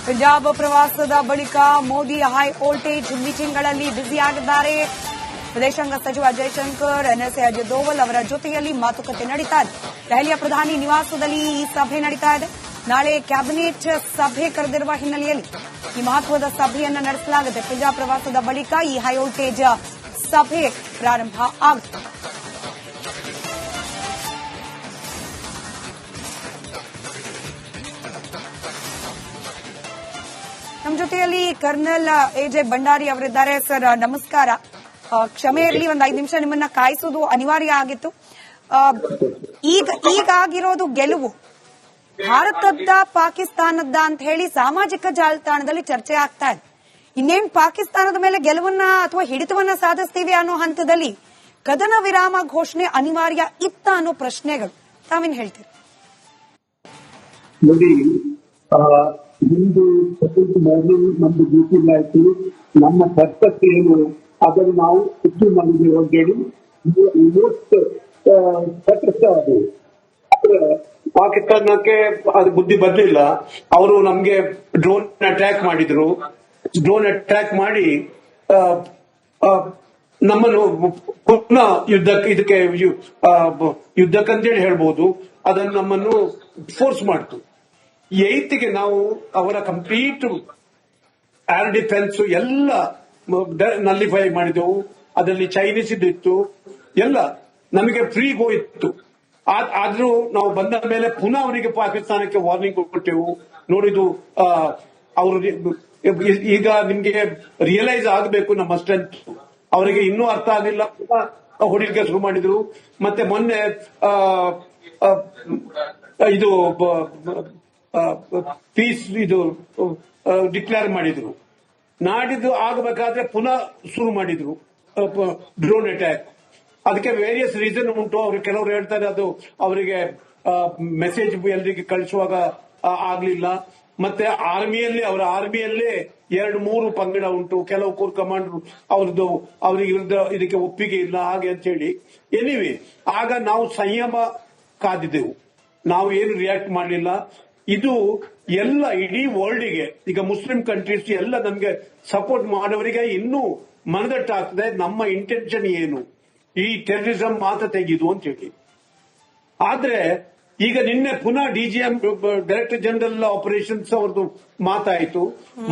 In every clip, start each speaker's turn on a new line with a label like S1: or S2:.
S1: ಪಂಜಾಬ್ ಪ್ರವಾಸದ ಬಳಿಕ Modi high voltage ಮೀಟಿಂಗ್ಗಳಲ್ಲಿ ಬ್ಯುಸಿಯಾಗಿದ್ದಾರೆ. ವಿದೇಶಾಂಗ ಸಚಿವ ಜೈಶಂಕರ್, ಎನ್ಎಸ್ಎ ಅಜಿತ್ ದೋವಲ್ ಅವರ ಜೊತೆಯಲ್ಲಿ ಮಾತುಕತೆ ನಡೀತಾ ಇದೆ. ದೆಹಲಿಯ ಪ್ರಧಾನಿ ನಿವಾಸದಲ್ಲಿ ಈ ಸಭೆ ನಡೀತಾ ಇದೆ. ನಾಳೆ ಕ್ಯಾಬಿನೆಟ್ ಸಭೆ ಕರೆದಿರುವ ಹಿನ್ನೆಲೆಯಲ್ಲಿ ಈ ಮಹತ್ವದ ಸಭೆಯನ್ನು ನಡೆಸಲಾಗಿದೆ. ಪಂಜಾಬ್ ಪ್ರವಾಸದ ಬಳಿಕ ಈ ಹೈ ವೋಲ್ಟೇಜ್ ಸಭೆ ಪ್ರಾರಂಭ ಆಗುತ್ತದೆ. ನಮ್ಮ ಜೊತೆಯಲ್ಲಿ ಕರ್ನಲ್ ಎಜೆ ಭಂಡಾರಿ ಅವರಿದ್ದಾರೆ. ಸರ್ ನಮಸ್ಕಾರ. ಕ್ಷಮೆ ಇರಲಿ, ಒಂದು 5 ನಿಮಿಷ ನಿಮ್ಮನ್ನ ಕಾಯಿಸುವುದು ಅನಿವಾರ್ಯ ಆಗಿತ್ತು. ಈಗ ಆಗಿರೋದು ಗೆಲುವು ಭಾರತದ ಪಾಕಿಸ್ತಾನದ ಅಂತ ಹೇಳಿ ಸಾಮಾಜಿಕ ಜಾಲತಾಣದಲ್ಲಿ ಚರ್ಚೆ ಆಗ್ತಾ ಇದೆ. ಇನ್ನೇನು ಪಾಕಿಸ್ತಾನದ ಮೇಲೆ ಗೆಲುವನ್ನ ಅಥವಾ ಹಿಡಿತವನ್ನ ಸಾಧಿಸ್ತೀವಿ ಅನ್ನೋ ಹಂತದಲ್ಲಿ ಕದನ ವಿರಾಮ ಘೋಷಣೆ ಅನಿವಾರ್ಯ ಇತ್ತ ಅನ್ನೋ ಪ್ರಶ್ನೆಗಳು ತಾವೇನ್ ಹೇಳ್ತೀರಿ?
S2: ನೋಡಿ, ಹಿಂದೂ ಸ್ವತಂತ್ರ ನಮ್ದು ಗೊತ್ತಿಲ್ಲಾಯ್ತು. ನಮ್ಮ ಕರ್ತವ್ಯ ಏನು ಅದನ್ನು ನಾವು ಹೆಚ್ಚು ಮಾಡಿದ್ವಿ ಅಂತೇಳಿ ಅದು. ಪಾಕಿಸ್ತಾನಕ್ಕೆ ಅದು ಬುದ್ಧಿ ಬರ್ಲಿಲ್ಲ. ಅವರು ನಮ್ಗೆ ಡ್ರೋನ್ ಅಟ್ಯಾಕ್ ಮಾಡಿದ್ರು. ಡ್ರೋನ್ ಅಟ್ಯಾಕ್ ಮಾಡಿ ನಮ್ಮನ್ನು ಪುನಃ ಇದಕ್ಕೆ ಯುದ್ಧಕ್ಕಂತೇಳಿ ಹೇಳ್ಬೋದು, ಅದನ್ನು ನಮ್ಮನ್ನು ಫೋರ್ಸ್ ಮಾಡ್ತು. 8ಗೆ ನಾವು ಅವರ ಕಂಪ್ಲೀಟ್ ಏರ್ ಡಿಫೆನ್ಸ್ ಎಲ್ಲ ನಲ್ಲಿಫೈ ಮಾಡಿದೆವು. ಅದರಲ್ಲಿ ಚೈನೀಸ್ ಇತ್ತು, ಎಲ್ಲ ನಮಗೆ ಫ್ರೀ ಗೋ ಇತ್ತು. ಆದ್ರೂ ನಾವು ಬಂದ ಮೇಲೆ ಪುನಃ ಅವರಿಗೆ ಪಾಕಿಸ್ತಾನಕ್ಕೆ ವಾರ್ನಿಂಗ್ ಕೊಟ್ಟೆವು. ನೋಡಿದು ಅವರು ಈಗ ನಿಮ್ಗೆ ರಿಯಲೈಸ್ ಆಗಬೇಕು ನಮ್ಮ ಸ್ಟ್ರೆಂತ್. ಅವರಿಗೆ ಇನ್ನೂ ಅರ್ಥ ಆಗಲಿಲ್ಲ, ಹೊಡಿಲಿಕ್ಕೆ ಶುರು ಮಾಡಿದ್ರು. ಮತ್ತೆ ಮೊನ್ನೆ ಇದು ಪೀಸ್ ಇದು ಡಿಕ್ಲೇರ್ ಮಾಡಿದ್ರು. ನಾಡಿದ್ದು ಆಗಬೇಕಾದ್ರೆ ಪುನಃ ಶುರು ಮಾಡಿದ್ರು ಡ್ರೋನ್ ಅಟ್ಯಾಕ್. ಅದಕ್ಕೆ ವೇರಿಯಸ್ ರೀಸನ್ ಉಂಟು. ಅವರು ಕೆಲವರು ಹೇಳ್ತಾರೆ ಅದು ಅವರಿಗೆ ಮೆಸೇಜ್ ಎಲ್ರಿಗೆ ಕಳಿಸುವಾಗ ಆಗ್ಲಿಲ್ಲ. ಮತ್ತೆ ಅವರ ಆರ್ಮಿಯಲ್ಲೇ 2-3 ಪಂಗಡ ಉಂಟು. ಕೆಲವು ಕೋರ್ ಕಮಾಂಡರ್ ಅವರಿಗೆ ಇದಕ್ಕೆ ಒಪ್ಪಿಗೆ ಇಲ್ಲ ಹಾಗೆ ಅಂತ ಹೇಳಿ. ಎನಿವೆ, ಆಗ ನಾವು ಸಂಯಮ ಕಾದಿದ್ದೆವು, ನಾವು ಏನು ರಿಯಾಕ್ಟ್ ಮಾಡಲಿಲ್ಲ. ಇದು ಎಲ್ಲ ಇಡೀ ವರ್ಲ್ಡ್ಗೆ, ಈಗ ಮುಸ್ಲಿಂ ಕಂಟ್ರೀಸ್ ಎಲ್ಲ ನಮ್ಗೆ ಸಪೋರ್ಟ್ ಮಾಡೋವರಿಗೆ ಇನ್ನೂ ಮನದಟ್ಟಾಗ್ತದೆ ನಮ್ಮ ಇಂಟೆನ್ಷನ್ ಏನು, ಈ ಟೆರರಿಸಂ ಮಾತ್ರ ತೆಗೆದು ಅಂತ ಹೇಳಿ. ಆದ್ರೆ ಈಗ ನಿನ್ನೆ ಪುನಃ ಡಿಜಿಎಂ ಡೈರೆಕ್ಟರ್ ಜನರಲ್ ಆಪರೇಷನ್ಸ್ ಅವ್ರದ್ದು ಮಾತಾಯಿತು.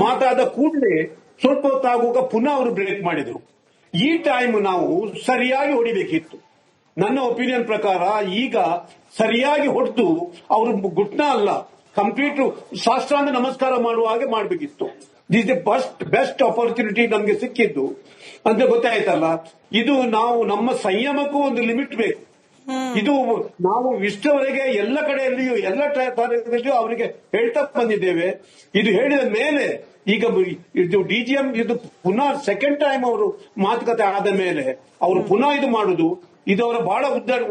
S2: ಮಾತಾದ ಕೂಡಲೇ ಸ್ವಲ್ಪ ಹೊತ್ತಾಗುವಾಗ ಪುನಃ ಅವರು ಬ್ರೇಕ್ ಮಾಡಿದ್ರು. ಈ ಟೈಮ್ ನಾವು ಸರಿಯಾಗಿ ಹೊಡಿಬೇಕಿತ್ತು. ನನ್ನ ಒಪಿನಿಯನ್ ಪ್ರಕಾರ ಈಗ ಸರಿಯಾಗಿ ಹೊಡೆದು ಅವರು ಗುಟ್ನ ಅಲ್ಲ, ಕಂಪ್ಲೀಟ್ ಸಾಷ್ಟಾಂಗ ನಮಸ್ಕಾರ ಮಾಡುವ ಹಾಗೆ ಮಾಡಬೇಕಿತ್ತು. ದಿಸ್ ದ ಬೆಸ್ಟ್ ಆಪರ್ಚುನಿಟಿ ನಮ್ಗೆ ಸಿಕ್ಕಿದ್ದು ಅಂತ ಗೊತ್ತಾಯ್ತಲ್ಲ. ಇದು ನಾವು ನಮ್ಮ ಸಂಯಮಕ್ಕೂ ಒಂದು ಲಿಮಿಟ್ ಬೇಕು. ಇದು ನಾವು ಇಷ್ಟವರೆಗೆ ಎಲ್ಲ ಕಡೆಯಲ್ಲಿಯೂ ಎಲ್ಲ ಕಾರ್ಯದಲ್ಲಿಯೂ ಅವರಿಗೆ ಹೇಳ್ತಾ ಬಂದಿದ್ದೇವೆ. ಇದು ಹೇಳಿದ ಮೇಲೆ ಈಗ ಇದು ಡಿಜಿಎಂ ಇದು ಪುನಃ ಸೆಕೆಂಡ್ ಟೈಮ್ ಅವರು ಮಾತುಕತೆ ಆದ ಮೇಲೆ ಅವರು ಪುನಃ ಇದು ಮಾಡುದು, ಇದು ಅವರ ಬಹಳ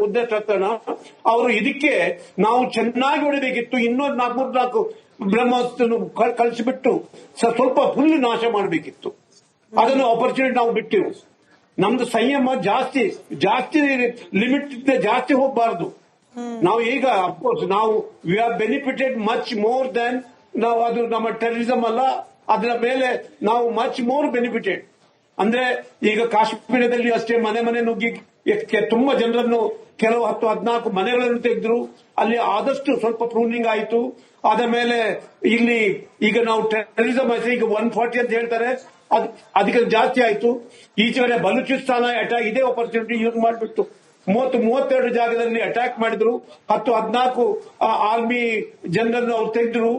S2: ಉದ್ದೇಶತನ. ಅವರು ಇದಕ್ಕೆ ನಾವು ಚೆನ್ನಾಗಿ ಹೊಡಿಬೇಕಿತ್ತು. ಇನ್ನೊಂದು 4 ಬ್ರಹ್ಮಾಸ್ತ್ರ ಕಳಿಸಿಬಿಟ್ಟು ಸ್ವಲ್ಪ ಫುಲ್ ನಾಶ ಮಾಡಬೇಕಿತ್ತು. ಅದನ್ನು ಆಪರ್ಚುನಿಟಿ ನಾವು ಬಿಟ್ಟಿರು. ನಮ್ದು ಸಂಯಮ ಜಾಸ್ತಿ ಲಿಮಿಟ್ ಜಾಸ್ತಿ ಹೋಗಬಾರದು. ನಾವು ಈಗ ಅಫ್ಕೋರ್ಸ್ ನಾವು we are benefited much more than ನಾವು, ಅದು ನಮ್ಮ ಟೆರರಿಸಂ ಅಲ್ಲ, ಅದರ ಮೇಲೆ ನಾವು ಮಚ್ ಮೋರ್ ಬೆನಿಫಿಟೆಡ್. ಅಂದ್ರೆ ಈಗ ಕಾಶ್ಮೀರದಲ್ಲಿ ಅಷ್ಟೇ ಮನೆ ನುಗ್ಗಿ ತುಂಬಾ ಜನರನ್ನು, ಕೆಲವು 10-14 ಮನೆಗಳನ್ನು ತೆಗೆದ್ರು. ಅಲ್ಲಿ ಆದಷ್ಟು ಸ್ವಲ್ಪ ಪ್ರೂನಿಂಗ್ ಆಯಿತು. ಆದ ಮೇಲೆ ಇಲ್ಲಿ ಈಗ ನಾವು ಟೆರರಿಸಂ ಈಗ 140 ಅಂತ ಹೇಳ್ತಾರೆ, ಅದಕ್ಕೆ ಜಾಸ್ತಿ ಆಯಿತು. ಈಚೆ ಕಡೆ ಬಲೂಚಿಸ್ತಾನ ಅಟ್ಯಾಕ್ ಇದೇ ಆಪರ್ಚುನಿಟಿ ಯೂಸ್ ಮಾಡಿಬಿಟ್ಟು 30-32 ಜಾಗದಲ್ಲಿ ಅಟ್ಯಾಕ್ ಮಾಡಿದ್ರು. 10-14 ಆರ್ಮಿ ಜನರನ್ನು ಅವ್ರು ತೆಗೆದ್ರು.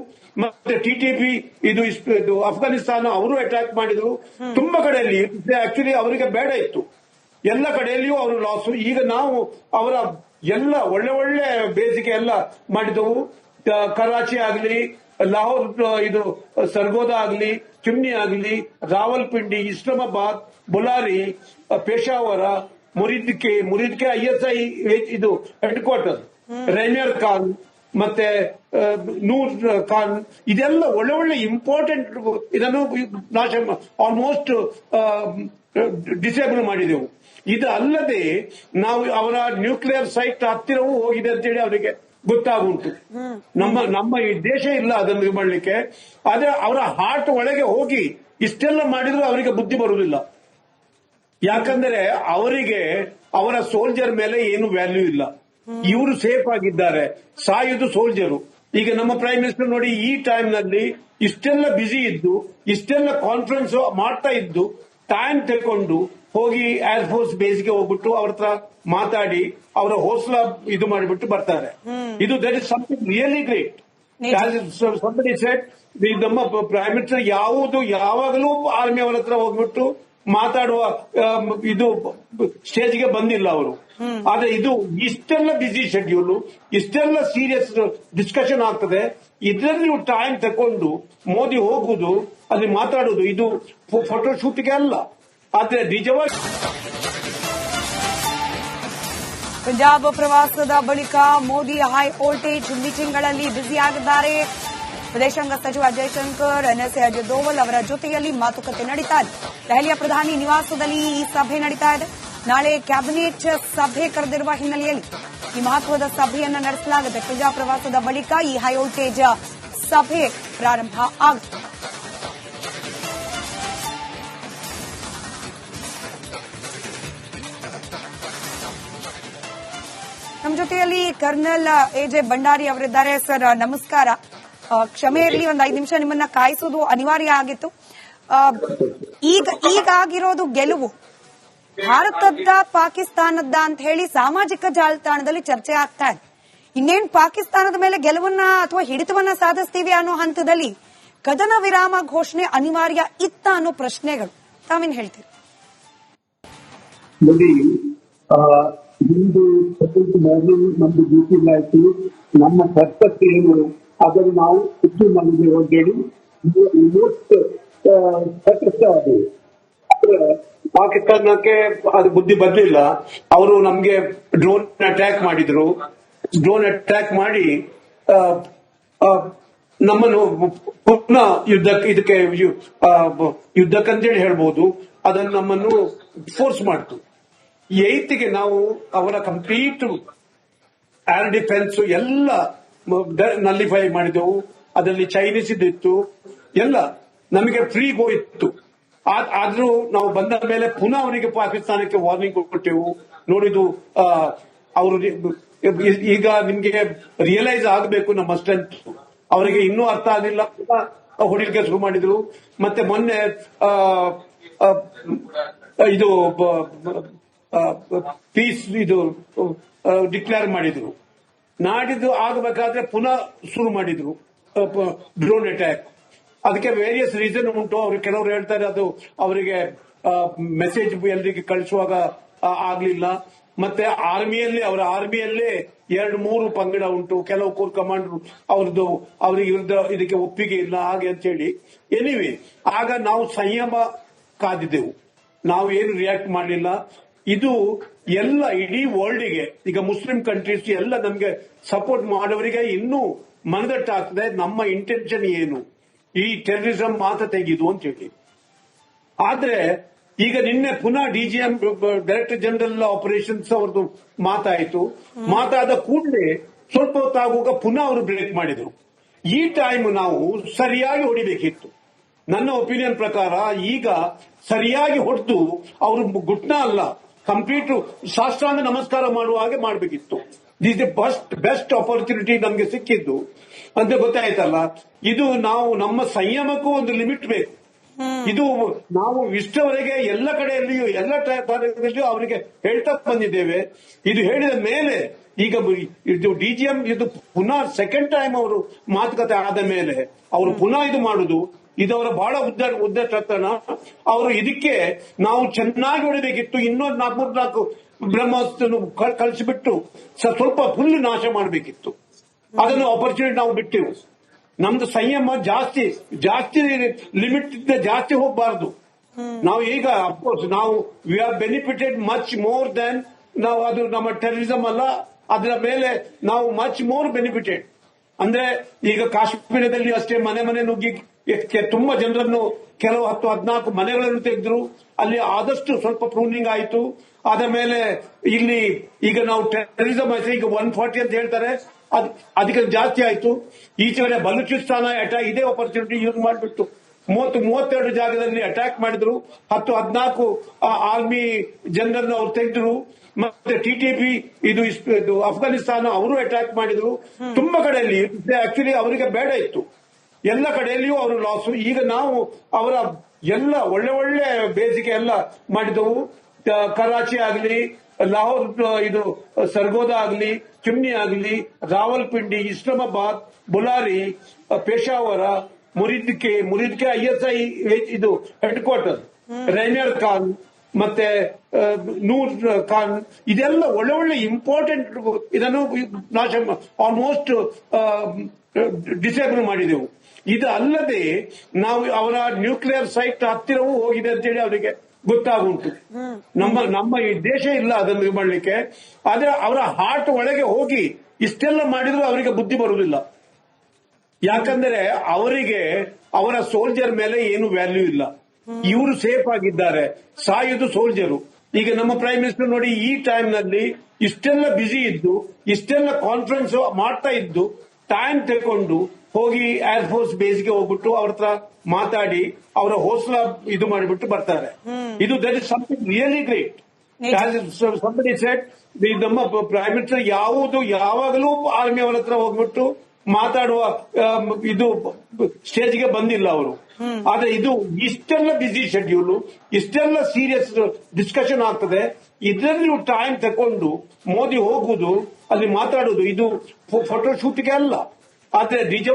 S2: ಮತ್ತೆ ಟಿಟಿಪಿ ಇದು ಅಫ್ಘಾನಿಸ್ತಾನ ಅವರು ಅಟ್ಯಾಕ್ ಮಾಡಿದ್ರು. ತುಂಬಾ ಕಡೆಯಲ್ಲಿ ಆಕ್ಚುಲಿ ಅವರಿಗೆ ಬೇಡ ಇತ್ತು, ಎಲ್ಲ ಕಡೆಯಲ್ಲಿಯೂ ಅವರು ಲಾಸು. ಈಗ ನಾವು ಅವರ ಎಲ್ಲ ಒಳ್ಳೆ ಬೇಸಿಗೆ ಎಲ್ಲ ಮಾಡಿದವು. ಕರಾಚಿ ಆಗಲಿ, ಲಾಹೋರ್ ಇದು ಸರ್ಗೋದ ಆಗಲಿ, ಚಿಮ್ನಿ ಆಗಲಿ, ರಾವಲ್ಪಿಂಡಿ, ಇಸ್ಲಾಮಾಬಾದ್, ಬುಲಾರಿ, ಪೇಶಾವರ, ಮುರಿದ್ಕೆ ISI ಇದು ಹೆಡ್ ಕ್ವಾರ್ಟರ್, ರೇನಿಯರ್ ಖಾನ್ ಮತ್ತೆ ನೂರ್ ಖಾನ್, ಇದೆಲ್ಲ ಒಳ್ಳೆ ಇಂಪಾರ್ಟೆಂಟ್. ಇದನ್ನು ನಾಶ ಆಲ್ಮೋಸ್ಟ್ ಡಿಸೇಬಲ್ ಮಾಡಿದೆವು. ಇದು ಅಲ್ಲದೆ ನಾವು ಅವರ ನ್ಯೂಕ್ಲಿಯರ್ ಸೈಟ್ ಹತ್ತಿರವೂ ಹೋಗಿದೆ ಅಂತೇಳಿ ಅವರಿಗೆ ಗೊತ್ತಾಗುಂಟು. ನಮ್ಮ ಈ ದೇಶ ಇಲ್ಲ ಅದನ್ನು ಇದು ಮಾಡಲಿಕ್ಕೆ. ಆದ್ರೆ ಅವರ ಹಾರ್ಟ್ ಒಳಗೆ ಹೋಗಿ ಇಷ್ಟೆಲ್ಲ ಮಾಡಿದ್ರು ಅವರಿಗೆ ಬುದ್ಧಿ ಬರುವುದಿಲ್ಲ. ಯಾಕಂದ್ರೆ ಅವರಿಗೆ ಅವರ ಸೋಲ್ಜರ್ ಮೇಲೆ ಏನು ವ್ಯಾಲ್ಯೂ ಇಲ್ಲ. ಇವರು ಸೇಫ್ ಆಗಿದ್ದಾರೆ, ಸಾಯುವುದು ಸೋಲ್ಜರು. ಈಗ ನಮ್ಮ ಪ್ರೈಮ್ ಮಿನಿಸ್ಟರ್ ನೋಡಿ, ಈ ಟೈಮ್ ನಲ್ಲಿ ಇಷ್ಟೆಲ್ಲ ಬ್ಯುಸಿ ಇದ್ದು, ಇಷ್ಟೆಲ್ಲ ಕಾನ್ಫರೆನ್ಸ್ ಮಾಡ್ತಾ ಇದ್ದು, ಟೈಮ್ ತಗೊಂಡು ಹೋಗಿ ಏರ್ ಫೋರ್ಸ್ ಬೇಸ್ಗೆ ಹೋಗ್ಬಿಟ್ಟು ಅವ್ರ ಹತ್ರ ಮಾತಾಡಿ ಅವರ ಹೌಸ್ಲ ಇದು ಮಾಡಿಬಿಟ್ಟು ಬರ್ತಾರೆ. ಇದು that is something really great. Somebody shed, ನಮ್ಮ ಪ್ರೈಮ್ ಮಿನಿಸ್ಟರ್ ಯಾವಾಗಲೂ ಆರ್ಮಿ ಅವರ ಹತ್ರ ಹೋಗ್ಬಿಟ್ಟು ಮಾತಾಡುವ ಇದು ಸ್ಟೇಜ್ಗೆ ಬಂದಿಲ್ಲ ಅವರು. ಆದ್ರೆ ಇದು ಇಷ್ಟೆಲ್ಲ ಬಿಸಿ ಶೆಡ್ಯೂಲ್, ಇಷ್ಟೆಲ್ಲ ಸೀರಿಯಸ್ ಡಿಸ್ಕಷನ್ ಆಗ್ತದೆ, ಇದರಲ್ಲಿ ನೀವು ಟೈಮ್ ತಕೊಂಡು ಮೋದಿ ಹೋಗುದು, ಅಲ್ಲಿ ಮಾತಾಡುದು, ಇದು ಫೋಟೋ ಶೂಟ್ಗೆ ಅಲ್ಲ. ಆದ್ರೆ ನಿಜವಾಗಿ
S1: ಪಂಜಾಬ್ ಪ್ರವಾಸದ ಬಳಿಕ ಮೋದಿ ಹೈ ವೋಲ್ಟೇಜ್ ಮೀಟಿಂಗ್ಗಳಲ್ಲಿ ಬ್ಯುಸಿಯಾಗಿದ್ದಾರೆ. ವಿದೇಶಾಂಗ ಸಚಿವ ಜೈಶಂಕರ್, ಎನ್ಎಸ್ಎ ಅಜಿತ್ ದೋವಲ್ ಅವರ ಜೊತೆಯಲ್ಲಿ ಮಾತುಕತೆ ನಡೀತಾ ಇದೆ. ದೆಹಲಿಯ ಪ್ರಧಾನಿ ನಿವಾಸದಲ್ಲಿ ಈ ಸಭೆ ನಡೀತಾ ಇದೆ. ನಾಳೆ ಕ್ಯಾಬಿನೆಟ್ ಸಭೆ ಕರೆದಿರುವ ಹಿನ್ನೆಲೆಯಲ್ಲಿ ಈ ಮಹತ್ವದ ಸಭೆಯನ್ನು ನಡೆಸಲಾಗುತ್ತೆ. ಪಂಜಾಬ್ ಪ್ರವಾಸದ ಬಳಿಕ ಈ ಹೈ ವೋಲ್ಟೇಜ್ ಸಭೆ ಪ್ರಾರಂಭ ಆಗುತ್ತೆ. ನಮ್ಮ ಜೊತೆಯಲ್ಲಿ ಕರ್ನಲ್ ಎಜೆ ಭಂಡಾರಿ ಅವರಿದ್ದಾರೆ. ಸರ್ ನಮಸ್ಕಾರ. ಕ್ಷಮೆ ಇರಲಿ, ಒಂದು 5 ನಿಮಿಷ ನಿಮ್ಮನ್ನ ಕಾಯಿಸೋದು ಅನಿವಾರ್ಯ ಆಗಿತ್ತು. ಈಗ ಆಗಿರೋದು ಗೆಲುವು ಭಾರತದ ಪಾಕಿಸ್ತಾನದ ಅಂತ ಹೇಳಿ ಸಾಮಾಜಿಕ ಜಾಲತಾಣದಲ್ಲಿ ಚರ್ಚೆ ಆಗ್ತಾ ಇದೆ. ಇನ್ನೇನು ಪಾಕಿಸ್ತಾನದ ಮೇಲೆ ಗೆಲುವನ್ನ ಅಥವಾ ಹಿಡಿತವನ್ನ ಸಾಧಿಸ್ತೀವಿ ಅನ್ನೋ ಹಂತದಲ್ಲಿ ಕದನ ವಿರಾಮ ಘೋಷಣೆ ಅನಿವಾರ್ಯ ಇತ್ತ ಅನ್ನೋ ಪ್ರಶ್ನೆಗಳು, ತಾವೇನ್ ಹೇಳ್ತೀರಿ?
S3: ಹಿಂದೂ ನಮ್ದು ಡ್ಯೂಟಿ ಆಯ್ತು, ನಮ್ಮ ಕರ್ತವ್ಯ ಏನು ಅದನ್ನು ನಾವು ಹೆಚ್ಚು ನಮಗೆ ಹೋಗಿ ಅದು.
S2: ಪಾಕಿಸ್ತಾನಕ್ಕೆ ಅದು ಬುದ್ಧಿ ಬರ್ಲಿಲ್ಲ. ಅವರು ನಮ್ಗೆ ಡ್ರೋನ್ ಅಟ್ಯಾಕ್ ಮಾಡಿದ್ರು. ಡ್ರೋನ್ ಅಟ್ಯಾಕ್ ಮಾಡಿ ನಮ್ಮನ್ನು ಪುನಃ ಇದಕ್ಕೆ ಯುದ್ಧಕ್ಕಂತೇಳಿ ಹೇಳ್ಬೋದು, ಅದನ್ನು ನಮ್ಮನ್ನು ಫೋರ್ಸ್ ಮಾಡ್ತು. 8ಗೆ ನಾವು ಅವರ ಕಂಪ್ಲೀಟ್ ಏರ್ ಡಿಫೆನ್ಸ್ ಎಲ್ಲ ನಲ್ಲಿಫೈ ಮಾಡಿದೆವು. ಅದರಲ್ಲಿ ಚೈನೀಸ್ ಇತ್ತು, ಎಲ್ಲ ನಮಗೆ ಫ್ರೀ ಗೋ ಇತ್ತು. ಆದ್ರೂ ನಾವು ಬಂದ ಮೇಲೆ ಪುನಃ ಅವರಿಗೆ ಪಾಕಿಸ್ತಾನಕ್ಕೆ ವಾರ್ನಿಂಗ್ ಕೊಟ್ಟೆವು. ನೋಡಿದು ಅವರು ಈಗ ನಿಮ್ಗೆ ರಿಯಲೈಸ್ ಆಗಬೇಕು ನಮ್ಮ ಸ್ಟ್ರೆಂತ್. ಅವರಿಗೆ ಇನ್ನೂ ಅರ್ಥ ಆಗಲಿಲ್ಲ, ಹೊಡಿಲಿಕ್ಕೆ ಶುರು ಮಾಡಿದ್ರು. ಮತ್ತೆ ಮೊನ್ನೆ ಇದು ಪೀಸ್ ಇದು ಡಿಕ್ಲೇರ್ ಮಾಡಿದ್ರು. ನಾಡಿದ್ದು ಆಗಬೇಕಾದ್ರೆ ಪುನಃ ಶುರು ಮಾಡಿದ್ರು ಡ್ರೋನ್ ಅಟ್ಯಾಕ್. ಅದಕ್ಕೆ ವೇರಿಯಸ್ ರೀಸನ್ ಉಂಟು. ಅವರು ಕೆಲವರು ಹೇಳ್ತಾರೆ ಅದು ಅವರಿಗೆ ಮೆಸೇಜ್ ಎಲ್ಲರಿಗೆ ಕಳಿಸುವಾಗ ಆಗ್ಲಿಲ್ಲ. ಮತ್ತೆ ಅವರ ಆರ್ಮಿಯಲ್ಲೇ 2-3 ಪಂಗಡ ಉಂಟು. ಕೆಲವು ಕೋರ್ ಕಮಾಂಡರ್ ಅವರಿಗೆ ಇದಕ್ಕೆ ಒಪ್ಪಿಗೆ ಇಲ್ಲ ಹಾಗೆ ಅಂತ ಹೇಳಿ. ಎನಿವೆ, ಆಗ ನಾವು ಸಂಯಮ ಕಾದಿದ್ದೆವು, ನಾವು ಏನು ರಿಯಾಕ್ಟ್ ಮಾಡಲಿಲ್ಲ. ಇದು ಎಲ್ಲ ಇಡೀ ವರ್ಲ್ಡ್ಗೆ, ಈಗ ಮುಸ್ಲಿಂ ಕಂಟ್ರೀಸ್ ಎಲ್ಲ ನಮ್ಗೆ ಸಪೋರ್ಟ್ ಮಾಡೋರಿಗೆ ಇನ್ನೂ ಮನದಟ್ಟಾಗ್ತದೆ ನಮ್ಮ ಇಂಟೆನ್ಷನ್ ಏನು, ಈ ಟೆರರಿಸಂ ಮಾತ್ರ ತೆಗೆದು ಅಂತ ಹೇಳಿ. ಆದ್ರೆ ಈಗ ನಿನ್ನೆ ಪುನಃ ಡಿಜಿಎಂ ಡೈರೆಕ್ಟರ್ ಜನರಲ್ ಆಪರೇಷನ್ಸ್ ಅವ್ರದ್ದು ಮಾತಾಯಿತು. ಮಾತಾದ ಕೂಡಲೇ ಸ್ವಲ್ಪ ಹೊತ್ತಾಗುವಾಗ ಪುನಃ ಅವರು ಬ್ರೇಕ್ ಮಾಡಿದ್ರು. ಈ ಟೈಮ್ ನಾವು ಸರಿಯಾಗಿ ಹೊಡಿಬೇಕಿತ್ತು. ನನ್ನ ಒಪಿನಿಯನ್ ಪ್ರಕಾರ ಈಗ ಸರಿಯಾಗಿ ಹೊಡೆದು ಅವರು ಗುಟ್ನ ಅಲ್ಲ, ಕಂಪ್ಲೀಟ್ ಸಾಷ್ಟಾಂಗ ನಮಸ್ಕಾರ ಮಾಡುವ ಹಾಗೆ ಮಾಡಬೇಕಿತ್ತು. ದಿಸ್ ದಿ ಬೆಸ್ಟ್ ಆಪರ್ಚುನಿಟಿ ನಮ್ಗೆ ಸಿಕ್ಕಿದ್ದು ಅಂತ ಗೊತ್ತಾಯ್ತಲ್ಲ. ಇದು ನಾವು ನಮ್ಮ ಸಂಯಮಕ್ಕೂ ಒಂದು ಲಿಮಿಟ್ ಬೇಕು. ಇದು ನಾವು ಇಷ್ಟವರೆಗೆ ಎಲ್ಲ ಕಡೆಯಲ್ಲಿಯೂ ಎಲ್ಲ ಕಾರ್ಯದಲ್ಲಿಯೂ ಅವರಿಗೆ ಹೇಳ್ತಾ ಬಂದಿದ್ದೇವೆ. ಇದು ಹೇಳಿದ ಮೇಲೆ ಈಗ ಇದು ಡಿಜಿಎಂ ಇದು ಪುನಃ ಸೆಕೆಂಡ್ ಟೈಮ್ ಅವರು ಮಾತುಕತೆ ಆದ ಮೇಲೆ ಅವರು ಪುನಃ ಇದು ಮಾಡುದು, ಇದವರ ಬಹಳ ಉದ್ದಟತನ. ಅವರು ಇದಕ್ಕೆ ನಾವು ಚೆನ್ನಾಗಿ ಹೊಡಿಬೇಕಿತ್ತು. ಇನ್ನೊಂದು 4 ಬ್ರಹ್ಮಾಸ್ತ್ರ ಕಳಿಸಿಬಿಟ್ಟು ಸ್ವಲ್ಪ ಫುಲ್ ನಾಶ ಮಾಡಬೇಕಿತ್ತು. ಅದನ್ನು ಆಪರ್ಚುನಿಟಿ ನಾವು ಬಿಟ್ಟೆವು. ನಮ್ದು ಸಂಯಮ ಜಾಸ್ತಿ ಲಿಮಿಟ್ ಜಾಸ್ತಿ ಹೋಗಬಾರದು. ನಾವು ಈಗ ಅಫ್ಕೋರ್ಸ್ ನಾವು we are benefited much more than ನಾವು, ಅದು ನಮ್ಮ ಟೆರರಿಸಂ ಅಲ್ಲ, ಅದರ ಮೇಲೆ ನಾವು ಮಚ್ ಮೋರ್ ಬೆನಿಫಿಟೆಡ್. ಅಂದ್ರೆ ಈಗ ಕಾಶ್ಮೀರದಲ್ಲಿ ಅಷ್ಟೇ ಮನೆ ನುಗ್ಗಿ ತುಂಬಾ ಜನರನ್ನು, ಕೆಲವು 10-14 ಮನೆಗಳನ್ನು ತೆಗೆದ್ರು. ಅಲ್ಲಿ ಆದಷ್ಟು ಸ್ವಲ್ಪ ಪ್ರೂನಿಂಗ್ ಆಯಿತು. ಆದ ಮೇಲೆ ಇಲ್ಲಿ ಈಗ ನಾವು ಟೆರರಿಸಂ ಈಗ 140 ಅಂತ ಹೇಳ್ತಾರೆ, ಅದಕ್ಕೆ ಜಾಸ್ತಿ ಆಯ್ತು. ಈಚೆ ಕಡೆ ಬಲೂಚಿಸ್ತಾನ ಅಟ್ಯಾಕ್ ಇದೇ ಆಪರ್ಚುನಿಟಿ ಯೂಸ್ ಮಾಡಿಬಿಟ್ಟು 32 ಜಾಗದಲ್ಲಿ ಅಟ್ಯಾಕ್ ಮಾಡಿದ್ರು. 10-14 ಆರ್ಮಿ ಜನರನ್ನ ಅವ್ರು ತೆಗೆದ್ರು. ಮತ್ತೆ TTP ಇದು ಅಫ್ಘಾನಿಸ್ತಾನ ಅವರು ಅಟ್ಯಾಕ್ ಮಾಡಿದ್ರು. ತುಂಬಾ ಕಡೆಯಲ್ಲಿ ಆಕ್ಚುಲಿ ಅವರಿಗೆ ಬೇಡ ಇತ್ತು. ಎಲ್ಲ ಕಡೆಯಲ್ಲಿಯೂ ಅವರು ಲಾಸ್. ಈಗ ನಾವು ಅವರ ಎಲ್ಲ ಒಳ್ಳೆ ಬೇಸಿಗೆ ಎಲ್ಲ ಮಾಡಿದವು. ಕರಾಚಿ ಆಗಲಿ, ಲಾಹೋರ್ ಇದು ಸರ್ಗೋದಾ ಆಗಲಿ, ಚಿಮ್ನಿ ಆಗಲಿ, ರಾವಲ್ಪಿಂಡಿ, ಇಸ್ಲಾಮಾಬಾದ್, ಬುಲಾರಿ, ಪೇಶಾವರ, ಮುರಿದ್ಕೆ ISI ಇದು ಹೆಡ್ ಕ್ವಾರ್ಟರ್, ರೈನರ್ ಖಾನ್ ಮತ್ತೆ ನೂರ್ ಖಾನ್, ಇದೆಲ್ಲ ಒಳ್ಳೆ ಇಂಪಾರ್ಟೆಂಟ್. ಇದನ್ನು ನಾಶ ಆಲ್ಮೋಸ್ಟ್ ಡಿಸೇಬಲ್ ಮಾಡಿದೆವು. ಇದು ಅಲ್ಲದೆ ನಾವು ಅವರ ನ್ಯೂಕ್ಲಿಯರ್ ಸೈಟ್ ಹತ್ತಿರವೂ ಹೋಗಿದೆ ಅಂತೇಳಿ ಅವರಿಗೆ ಗೊತ್ತಾಗುಂಟು. ನಮ್ಮ ಈ ದೇಶ ಇಲ್ಲ ಅದನ್ನು ಮಾಡಲಿಕ್ಕೆ. ಆದ್ರೆ ಅವರ ಹಾರ್ಟ್ ಒಳಗೆ ಹೋಗಿ ಇಷ್ಟೆಲ್ಲ ಮಾಡಿದ್ರು ಅವರಿಗೆ ಬುದ್ಧಿ ಬರುವುದಿಲ್ಲ. ಯಾಕಂದ್ರೆ ಅವರಿಗೆ ಅವರ ಸೋಲ್ಜರ್ ಮೇಲೆ ಏನು ವ್ಯಾಲ್ಯೂ ಇಲ್ಲ. ಇವರು ಸೇಫ್ ಆಗಿದ್ದಾರೆ, ಸಾಯುವುದು ಸೋಲ್ಜರು. ಈಗ ನಮ್ಮ ಪ್ರೈಮ್ ಮಿನಿಸ್ಟರ್ ನೋಡಿ, ಈ ಟೈಮ್ ನಲ್ಲಿ ಇಷ್ಟೆಲ್ಲ ಬ್ಯುಸಿ ಇದ್ದು, ಇಷ್ಟೆಲ್ಲ ಕಾನ್ಫರೆನ್ಸ್ ಮಾಡ್ತಾ ಇದ್ದು, ಟೈಮ್ ತಗೊಂಡು ಹೋಗಿ ಏರ್ ಫೋರ್ಸ್ ಬೇಸ್ಗೆ ಹೋಗ್ಬಿಟ್ಟು ಅವ್ರ ಹತ್ರ ಮಾತಾಡಿ ಅವರ ಹೌಸ್ಲ ಇದು ಮಾಡಿಬಿಟ್ಟು ಬರ್ತಾರೆ. ಇದು that is something really great. Somebody shed, ನಮ್ಮ ಪ್ರೈಮ್ ಮಿನಿಸ್ಟರ್ ಯಾವಾಗಲೂ ಆರ್ಮಿ ಅವರ ಹತ್ರ ಹೋಗ್ಬಿಟ್ಟು ಮಾತಾಡುವ ಇದು ಸ್ಟೇಜ್ಗೆ ಬಂದಿಲ್ಲ ಅವರು. ಆದ್ರೆ ಇದು ಇಷ್ಟೆಲ್ಲ ಬಿಸಿ ಶೆಡ್ಯೂಲ್, ಇಷ್ಟೆಲ್ಲ ಸೀರಿಯಸ್ ಡಿಸ್ಕಷನ್ ಆಗ್ತದೆ. ಇದರಲ್ಲಿ ಟೈಮ್ ತಕೊಂಡು ಮೋದಿ ಹೋಗುದು, ಅಲ್ಲಿ ಮಾತಾಡುದು, ಇದು ಫೋಟೋ ಶೂಟ್ಗೆ ಅಲ್ಲ. ಆದ್ರೆ ನಿಜವಾಗಿ